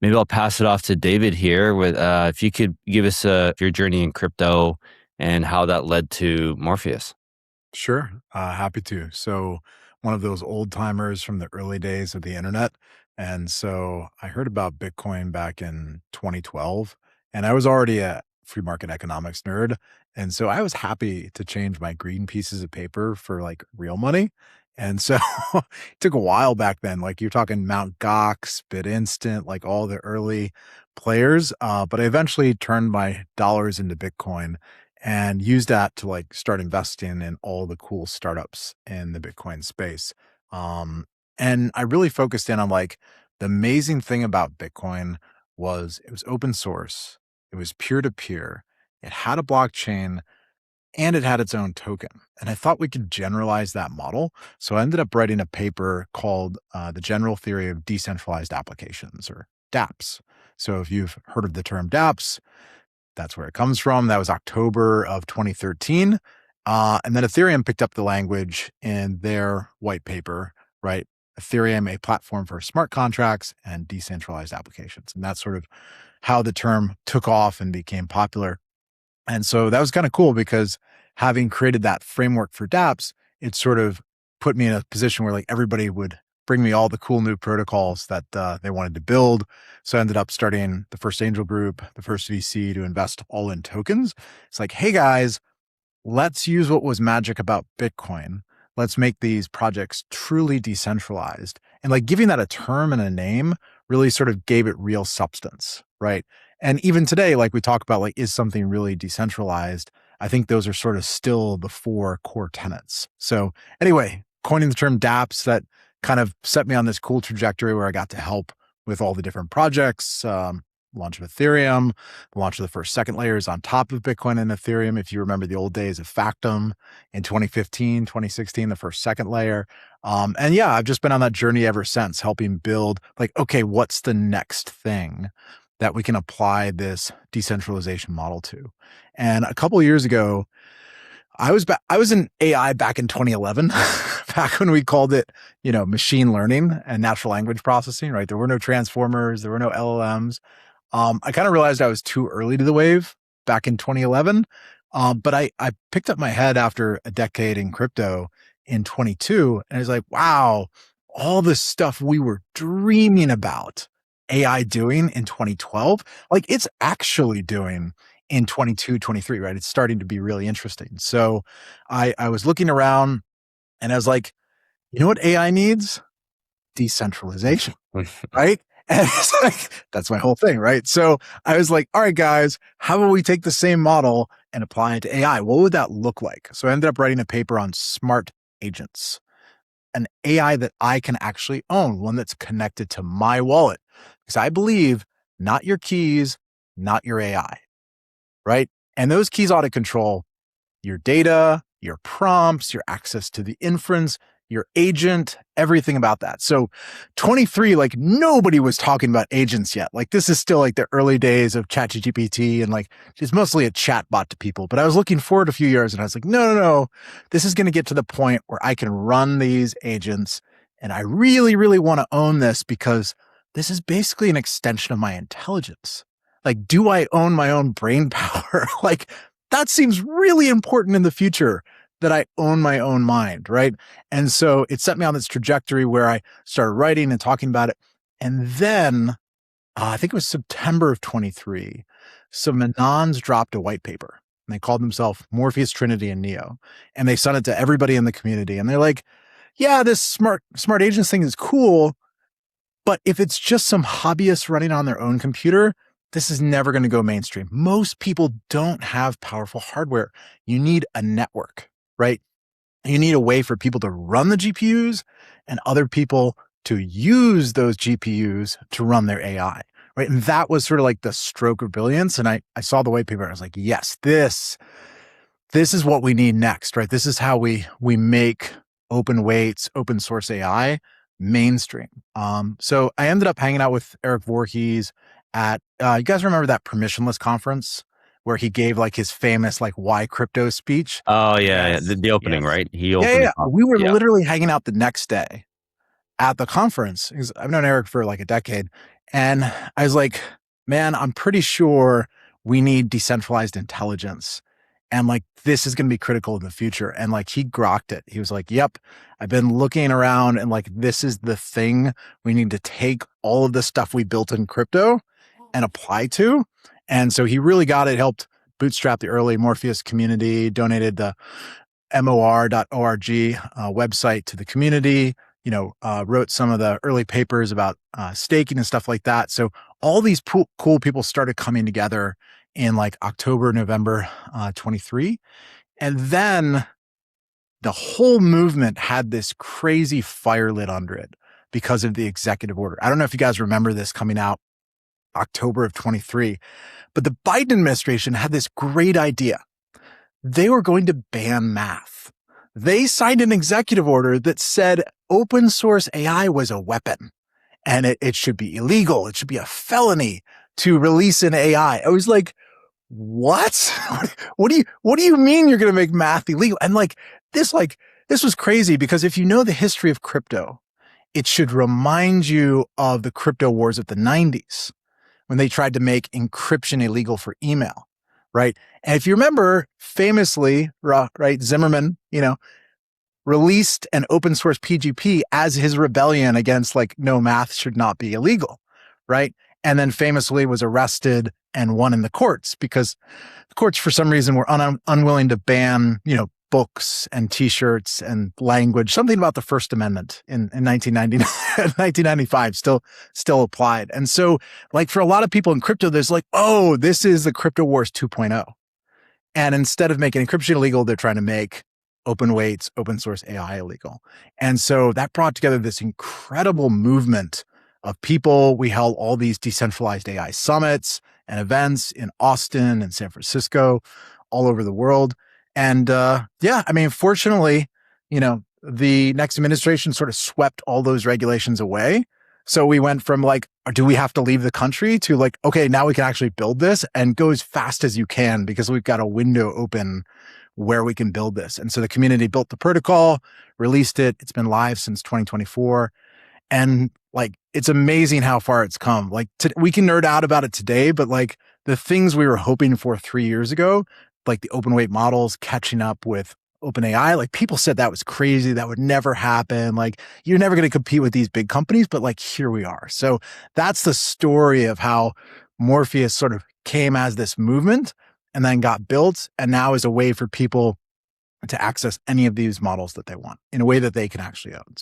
Maybe I'll pass it off to David here with if you could give us your journey in crypto and how that led to Morpheus. Sure, happy to. So, one of those old timers from the early days of the internet. And so I heard about Bitcoin back in 2012, and I was already a free market economics nerd. And so I was happy to change my green pieces of paper for like real money. And so it took a while back then. Like you're talking Mount Gox, BitInstant, like all the early players. But I eventually turned my dollars into Bitcoin and use that to like start investing in all the cool startups in the Bitcoin space. Um, and I really focused in on like the amazing thing about Bitcoin was it was open source, it was peer to peer, it had a blockchain, and it had its own token. And I thought we could generalize that model. So I ended up writing a paper called The General Theory of Decentralized Applications, or DApps. So if you've heard of the term DApps, that's where it comes from. That was October of 2013. And then Ethereum picked up the language in their white paper, right? Ethereum, a platform for smart contracts and decentralized applications. And that's sort of how the term took off and became popular. And so that was kind of cool because having created that framework for dApps, it sort of put me in a position where like everybody would bring me all the cool new protocols that they wanted to build. So I ended up starting the first angel group, the first VC to invest all in tokens. It's like, hey guys, let's use what was magic about Bitcoin. Let's make these projects truly decentralized. And like giving that a term and a name really sort of gave it real substance, right? And even today, like we talk about, like, is something really decentralized? I think those are sort of still the four core tenets. So anyway, coining the term dApps, that kind of set me on this cool trajectory where I got to help with all the different projects, launch of Ethereum, the launch of the first second layers on top of Bitcoin and Ethereum. If you remember the old days of Factom in 2015, 2016, the first second layer. And yeah, I've just been on that journey ever since, helping build like, okay, what's the next thing that we can apply this decentralization model to? And a couple of years ago, I was in AI back in 2011, back when we called it, machine learning and natural language processing, right? There were no transformers, there were no LLMs. I kind of realized I was too early to the wave back in 2011. But I picked up my head after a decade in crypto in 22, and I was like, wow, all this stuff we were dreaming about AI doing in 2012, like it's actually doing in 22, 23, right? It's starting to be really interesting. So I was looking around and I was like, you know what AI needs? Decentralization, right? And it's like, that's my whole thing, right? So I was like, all right, guys, how about we take the same model and apply it to AI? What would that look like? So I ended up writing a paper on smart agents, an AI that I can actually own, one that's connected to my wallet. Because I believe not your keys, not your AI, right? And those keys ought to control your data, your prompts, your access to the inference, your agent, everything about that. So 23, like nobody was talking about agents yet. Like this is still like the early days of ChatGPT and like it's mostly a chat bot to people. But I was looking forward a few years and I was like, no. This is going to get to the point where I can run these agents. And I really, really want to own this because this is basically an extension of my intelligence. Like, do I own my own brain power? Like, that seems really important in the future that I own my own mind, right? And so it set me on this trajectory where I started writing and talking about it. And then I think it was September of 23, some Anons dropped a white paper and they called themselves Morpheus, Trinity, and Neo. And they sent it to everybody in the community. And they're like, yeah, this smart agents thing is cool, but if it's just some hobbyists running on their own computer, this is never going to go mainstream. Most people don't have powerful hardware. You need a network, right? You need a way for people to run the GPUs and other people to use those GPUs to run their AI, right? And that was sort of like the stroke of brilliance. And I saw the white paper and I was like, yes, this is what we need next, right? This is how we make open weights, open source AI mainstream. So I ended up hanging out with Eric Voorhees at, you guys remember that permissionless conference where he gave like his famous like why crypto speech? Oh yeah, Yes. the opening, Yes. right? He Yeah, opened yeah, the yeah. top. We were Yeah. literally hanging out the next day at the conference. I've known Eric for like a decade. And I was like, man, I'm pretty sure we need decentralized intelligence. And like, this is going to be critical in the future. And like, he grokked it. He was like, yep, I've been looking around and like, this is the thing we need to take all of the stuff we built in crypto and apply to. And so he really got it, helped bootstrap the early Morpheus community, donated the mor.org website to the community, wrote some of the early papers about staking and stuff like that. So all these cool people started coming together in like October, November 23. And then the whole movement had this crazy fire lit under it because of the executive order. I don't know if you guys remember this coming out October of 23, but the Biden administration had this great idea. They were going to ban math. They signed an executive order that said open source AI was a weapon and it should be illegal. It should be a felony to release an AI. I was like, what? What do you mean you're going to make math illegal? And this was crazy because if you know the history of crypto, it should remind you of the crypto wars of the 90s when they tried to make encryption illegal for email, right? And if you remember, famously, right, Zimmerman, released an open source PGP as his rebellion against no, math should not be illegal, right? And then famously was arrested and won in the courts because the courts, for some reason, were unwilling to ban, books and T-shirts and language. Something about the First Amendment in 1995 still applied. And so, for a lot of people in crypto, there's oh, this is the crypto wars 2.0. And instead of making encryption illegal, they're trying to make open weights, open source AI illegal. And so that brought together this incredible movement of people. We held all these decentralized AI summits and events in Austin and San Francisco, all over the world. And fortunately, the next administration sort of swept all those regulations away. So we went from do we have to leave the country to okay, now we can actually build this and go as fast as you can because we've got a window open where we can build this. And so the community built the protocol, released it. It's been live since 2024. And it's amazing how far it's come. We can nerd out about it today, but the things we were hoping for 3 years ago, the open weight models catching up with OpenAI, people said that was crazy. That would never happen. You're never going to compete with these big companies, but here we are. So that's the story of how Morpheus sort of came as this movement and then got built and now is a way for people to access any of these models that they want in a way that they can actually own.